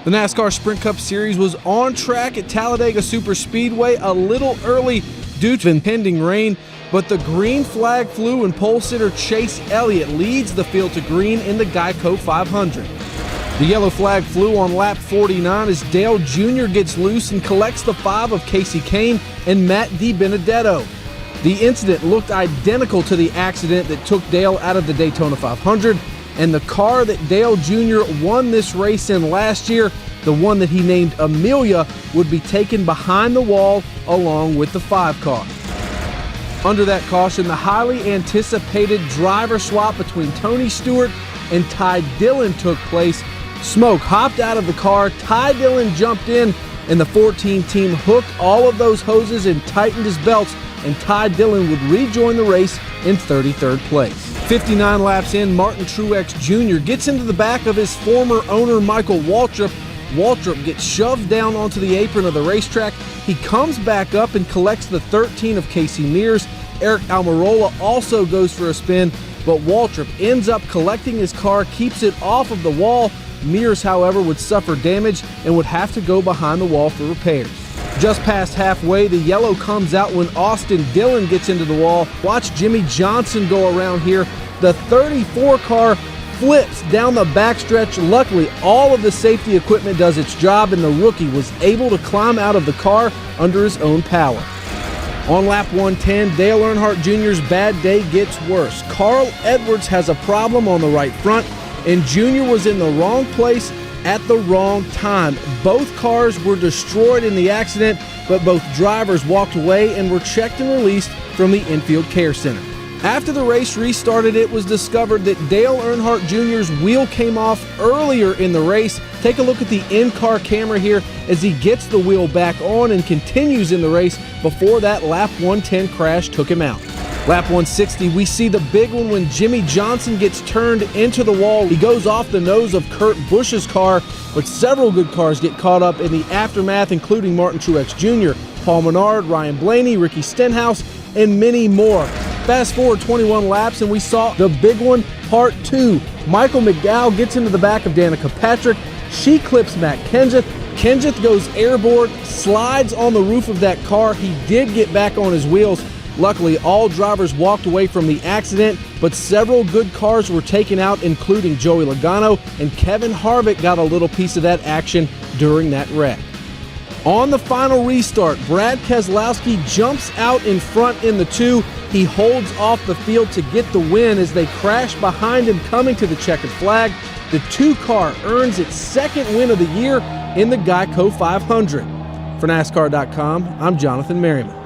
The NASCAR Sprint Cup Series was on track at Talladega Superspeedway a little early due to impending rain, but the green flag flew and pole sitter Chase Elliott leads the field to green in the GEICO 500. The yellow flag flew on lap 49 as Dale Jr. gets loose and collects the 5 of Casey Kane and Matt DiBenedetto. The incident looked identical to the accident that took Dale out of the Daytona 500, and the car that Dale Jr. won this race in last year, the one that he named Amelia, would be taken behind the wall along with the 5 car. Under that caution, the highly anticipated driver swap between Tony Stewart and Ty Dillon took place. Smoke hopped out of the car, Ty Dillon jumped in, and the 14 team hooked all of those hoses and tightened his belts, and Ty Dillon would rejoin the race in 33rd place. 59 laps in, Martin Truex Jr. gets into the back of his former owner Michael Waltrip. Waltrip gets shoved down onto the apron of the racetrack. He comes back up and collects the 13 of Casey Mears. Eric Almirola also goes for a spin, but Waltrip ends up collecting his car, keeps it off of the wall. Mears, however, would suffer damage and would have to go behind the wall for repairs. Just past halfway, the yellow comes out when Austin Dillon gets into the wall. Watch Jimmy Johnson go around here. The 34 car flips down the backstretch. Luckily, all of the safety equipment does its job, and the rookie was able to climb out of the car under his own power. On lap 110, Dale Earnhardt Jr.'s bad day gets worse. Carl Edwards has a problem on the right front, and Jr. was in the wrong place at the wrong time. Both cars were destroyed in the accident, but both drivers walked away and were checked and released from the infield care center. After the race restarted, it was discovered that Dale Earnhardt Jr.'s wheel came off earlier in the race. Take a look at the in-car camera here as he gets the wheel back on and continues in the race before that lap 110 crash took him out. Lap 160, we see the big one when Jimmy Johnson gets turned into the wall. He goes off the nose of Kurt Busch's car, but several good cars get caught up in the aftermath, including Martin Truex Jr., Paul Menard, Ryan Blaney, Ricky Stenhouse, and many more. Fast forward 21 laps and we saw the big one, part 2. Michael McDowell gets into the back of Danica Patrick. She clips Matt Kenseth. Kenseth goes airborne, slides on the roof of that car. He did get back on his wheels. Luckily, all drivers walked away from the accident, but several good cars were taken out, including Joey Logano, and Kevin Harvick got a little piece of that action during that wreck. On the final restart, Brad Keselowski jumps out in front in the 2. He holds off the field to get the win as they crash behind him coming to the checkered flag. The 2 car earns its 2nd win of the year in the GEICO 500. For NASCAR.com, I'm Jonathan Merryman.